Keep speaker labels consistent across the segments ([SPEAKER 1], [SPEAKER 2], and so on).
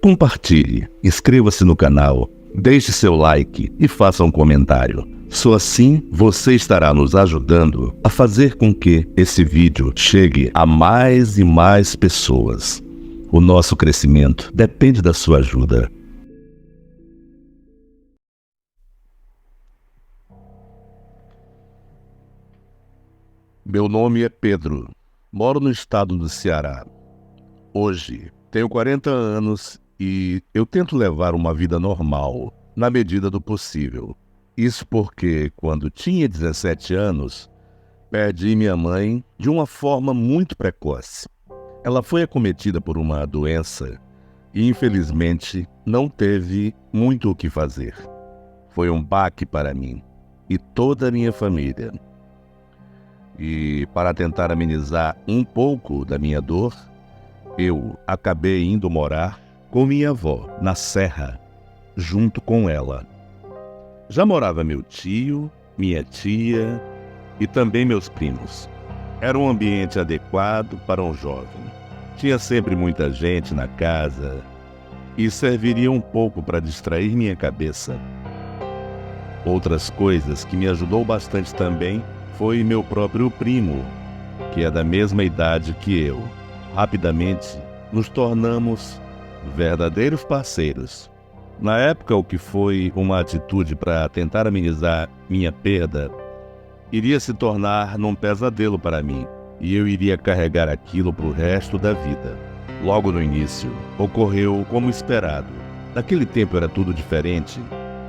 [SPEAKER 1] Compartilhe, inscreva-se no canal, deixe seu like e faça um comentário. Só assim você estará nos ajudando a fazer com que esse vídeo chegue a mais e mais pessoas. O nosso crescimento depende da sua ajuda. Meu nome é Pedro, moro no estado do Ceará. Hoje tenho 40 anos e eu tento levar uma vida normal, na medida do possível. Isso porque, quando tinha 17 anos, perdi minha mãe de uma forma muito precoce. Ela foi acometida por uma doença e, infelizmente, não teve muito o que fazer. Foi um baque para mim e toda a minha família. E, para tentar amenizar um pouco da minha dor, eu acabei indo morar com minha avó, na serra, junto com ela. Já morava meu tio, minha tia e também meus primos. Era um ambiente adequado para um jovem. Tinha sempre muita gente na casa e serviria um pouco para distrair minha cabeça. Outras coisas que me ajudou bastante também foi meu próprio primo, que é da mesma idade que eu. Rapidamente nos tornamos verdadeiros parceiros. Na época, o que foi uma atitude para tentar amenizar minha perda iria se tornar num pesadelo para mim, e eu iria carregar aquilo para o resto da vida. Logo no início, ocorreu como esperado. Naquele tempo era tudo diferente.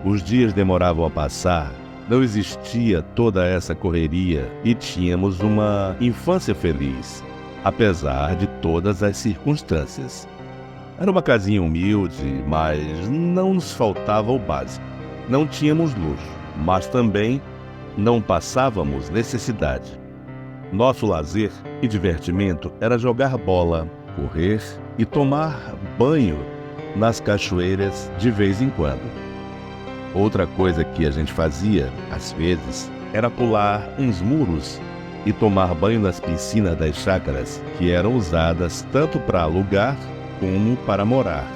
[SPEAKER 1] Os dias demoravam a passar, não existia toda essa correria e tínhamos uma infância feliz, apesar de todas as circunstâncias. Era uma casinha humilde, mas não nos faltava o básico. Não tínhamos luxo, mas também não passávamos necessidade. Nosso lazer e divertimento era jogar bola, correr e tomar banho nas cachoeiras de vez em quando. Outra coisa que a gente fazia, às vezes, era pular uns muros e tomar banho nas piscinas das chácaras, que eram usadas tanto para alugar como para morar.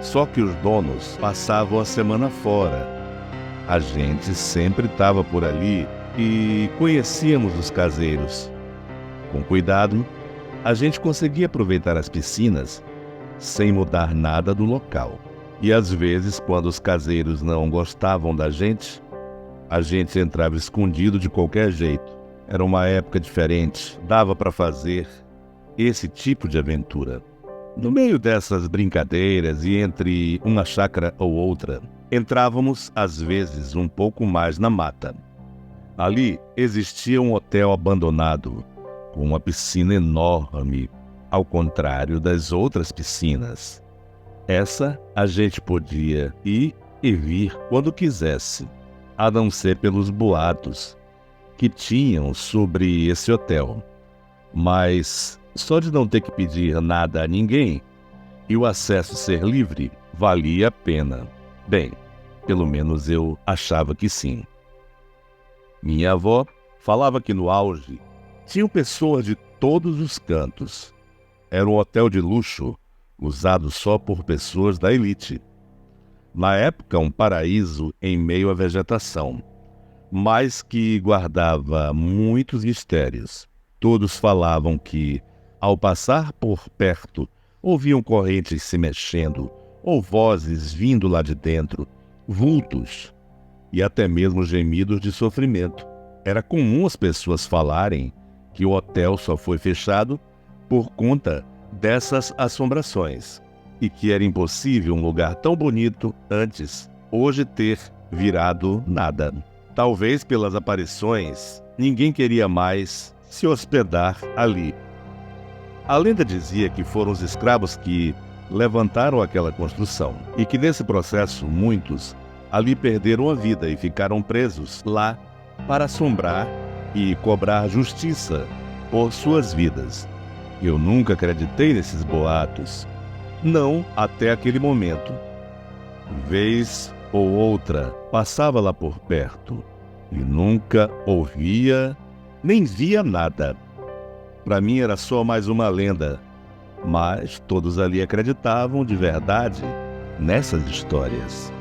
[SPEAKER 1] Só que os donos passavam a semana fora. A gente sempre estava por ali e conhecíamos os caseiros. Com cuidado, a gente conseguia aproveitar as piscinas sem mudar nada do local. E às vezes, quando os caseiros não gostavam da gente, a gente entrava escondido de qualquer jeito. Era uma época diferente, dava para fazer esse tipo de aventura. No meio dessas brincadeiras e entre uma chácara ou outra, entrávamos às vezes um pouco mais na mata. Ali existia um hotel abandonado, com uma piscina enorme, ao contrário das outras piscinas. Essa a gente podia ir e vir quando quisesse, a não ser pelos boatos que tinham sobre esse hotel. Mas só de não ter que pedir nada a ninguém e o acesso ser livre, valia a pena. Bem, pelo menos eu achava que sim. Minha avó falava que no auge tinham pessoas de todos os cantos. Era um hotel de luxo, usado só por pessoas da elite. Na época, um paraíso em meio à vegetação, mas que guardava muitos mistérios. Todos falavam que, ao passar por perto, ouviam correntes se mexendo, ou vozes vindo lá de dentro, vultos e até mesmo gemidos de sofrimento. Era comum as pessoas falarem que o hotel só foi fechado por conta dessas assombrações e que era impossível um lugar tão bonito antes, hoje, ter virado nada. Talvez pelas aparições, ninguém queria mais se hospedar ali. A lenda dizia que foram os escravos que levantaram aquela construção e que nesse processo muitos ali perderam a vida e ficaram presos lá para assombrar e cobrar justiça por suas vidas. Eu nunca acreditei nesses boatos, não até aquele momento. Vez ou outra passava lá por perto e nunca ouvia nem via nada. Para mim era só mais uma lenda mas todos ali acreditavam de verdade nessas histórias.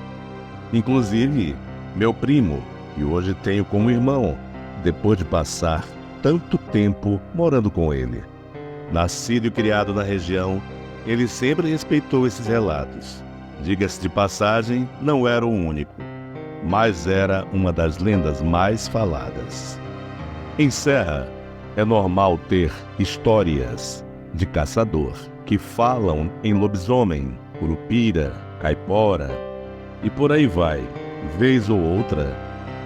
[SPEAKER 1] Inclusive, meu primo, que hoje tenho como irmão, depois de passar tanto tempo morando com ele. Nascido e criado na região, ele sempre respeitou esses relatos. Diga-se de passagem, não era o único, mas era uma das lendas mais faladas. Em Serra, é normal ter histórias de caçador que falam em lobisomem, curupira, caipora e por aí vai. Vez ou outra,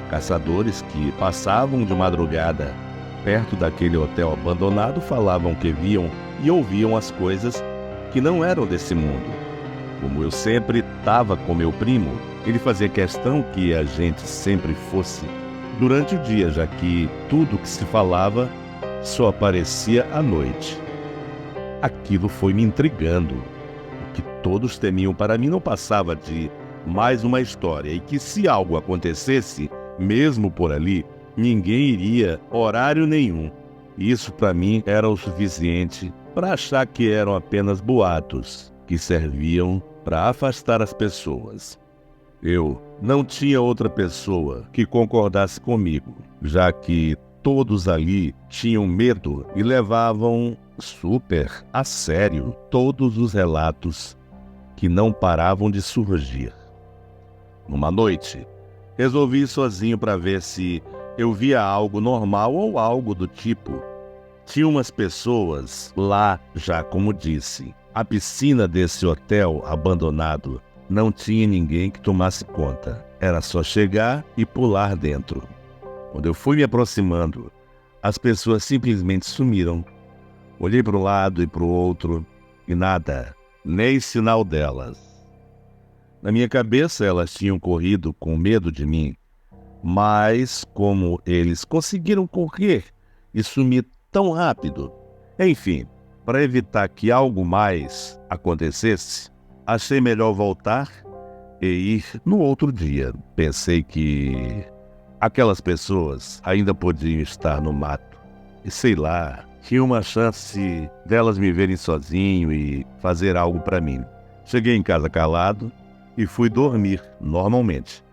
[SPEAKER 1] caçadores que passavam de madrugada perto daquele hotel abandonado falavam que viam e ouviam as coisas que não eram desse mundo. Como eu sempre estava com meu primo, ele fazia questão que a gente sempre fosse durante o dia, já que tudo que se falava só aparecia à noite. Aquilo foi me intrigando. O que todos temiam para mim não passava de mais uma história, e que se algo acontecesse, mesmo por ali, ninguém iria horário nenhum. Isso para mim era o suficiente para achar que eram apenas boatos que serviam para afastar as pessoas. Eu não tinha outra pessoa que concordasse comigo, já que todos ali tinham medo e levavam super a sério todos os relatos que não paravam de surgir. Numa noite, resolvi ir sozinho para ver se eu via algo normal ou algo do tipo. Tinha umas pessoas lá, já como disse. A piscina desse hotel abandonado não tinha ninguém que tomasse conta. Era só chegar e pular dentro. Quando eu fui me aproximando, as pessoas simplesmente sumiram. Olhei para um lado e para o outro e nada, nem sinal delas. Na minha cabeça elas tinham corrido com medo de mim, mas como eles conseguiram correr e sumir tão rápido? Enfim, para evitar que algo mais acontecesse, achei melhor voltar e ir no outro dia. Pensei que aquelas pessoas ainda podiam estar no mato e sei lá, tinha uma chance delas me verem sozinho e fazer algo para mim. Cheguei em casa calado e fui dormir normalmente.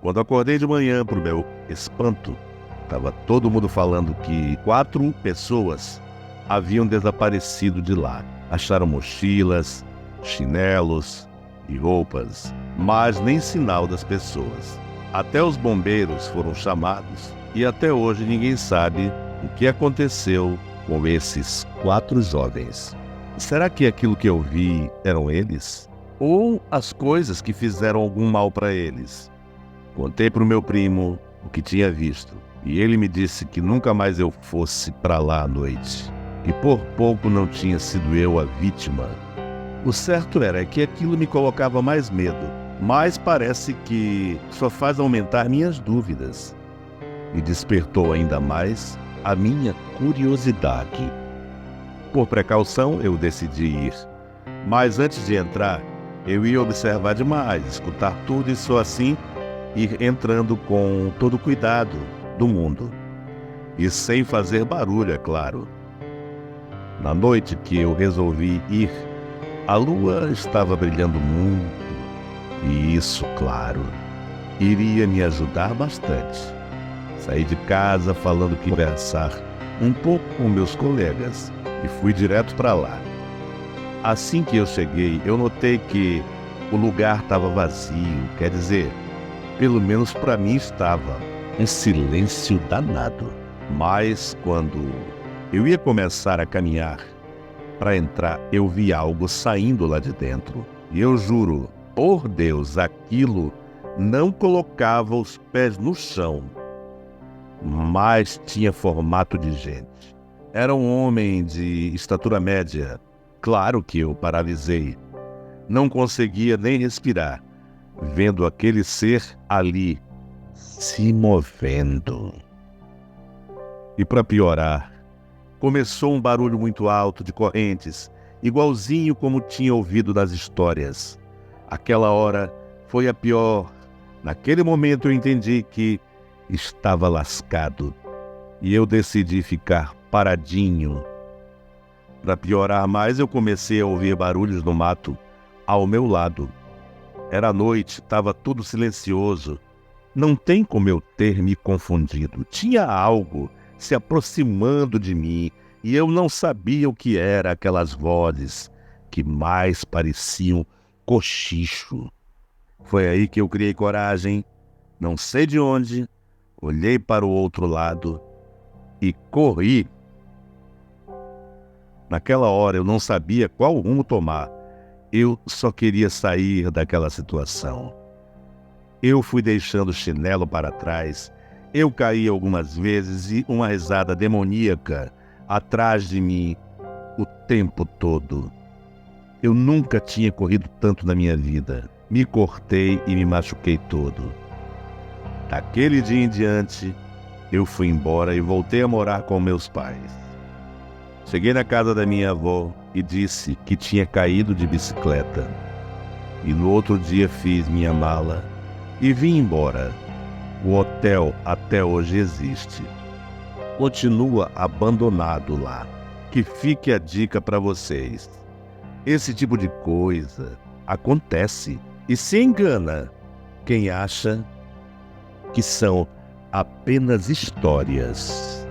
[SPEAKER 1] Quando acordei de manhã, para o meu espanto, estava todo mundo falando que 4 pessoas haviam desaparecido de lá. Acharam mochilas, chinelos e roupas, mas nem sinal das pessoas. Até os bombeiros foram chamados e até hoje ninguém sabe o que aconteceu com esses 4 jovens. Será que aquilo que eu vi eram eles? Ou as coisas que fizeram algum mal para eles? Contei para o meu primo o que tinha visto e ele me disse que nunca mais eu fosse para lá à noite. E por pouco não tinha sido eu a vítima. O certo era que aquilo me colocava mais medo, mas parece que só faz aumentar minhas dúvidas. E despertou ainda mais a minha curiosidade. Por precaução, eu decidi ir. Mas antes de entrar, eu ia observar demais, escutar tudo e só assim ir entrando com todo o cuidado do mundo. E sem fazer barulho, é claro. Na noite que eu resolvi ir, a lua estava brilhando muito. E isso, claro, iria me ajudar bastante. Saí de casa falando que ia conversar um pouco com meus colegas e fui direto para lá. Assim que eu cheguei, eu notei que o lugar estava vazio, quer dizer, pelo menos para mim estava um silêncio danado. Mas quando eu ia começar a caminhar para entrar, eu vi algo saindo lá de dentro. E eu juro, por Deus, aquilo não colocava os pés no chão, mas tinha formato de gente. Era um homem de estatura média. Claro que eu paralisei. Não conseguia nem respirar, vendo aquele ser ali se movendo. E para piorar, começou um barulho muito alto de correntes, igualzinho como tinha ouvido nas histórias. Aquela hora foi a pior. Naquele momento eu entendi que estava lascado e eu decidi ficar paradinho. Para piorar mais, eu comecei a ouvir barulhos no mato ao meu lado. Era noite, estava tudo silencioso. Não tem como eu ter me confundido. Tinha algo se aproximando de mim e eu não sabia o que era aquelas vozes que mais pareciam cochicho. Foi aí que eu criei coragem, não sei de onde, olhei para o outro lado e corri. Naquela hora eu não sabia qual rumo tomar. Eu só queria sair daquela situação. Eu fui deixando o chinelo para trás. Eu caí algumas vezes e uma risada demoníaca atrás de mim o tempo todo. Eu nunca tinha corrido tanto na minha vida. Me cortei e me machuquei todo. Daquele dia em diante, eu fui embora e voltei a morar com meus pais. Cheguei na casa da minha avó e disse que tinha caído de bicicleta. E no outro dia fiz minha mala e vim embora. O hotel até hoje existe. Continua abandonado lá. Que fique a dica para vocês. Esse tipo de coisa acontece e se engana quem acha que são apenas histórias.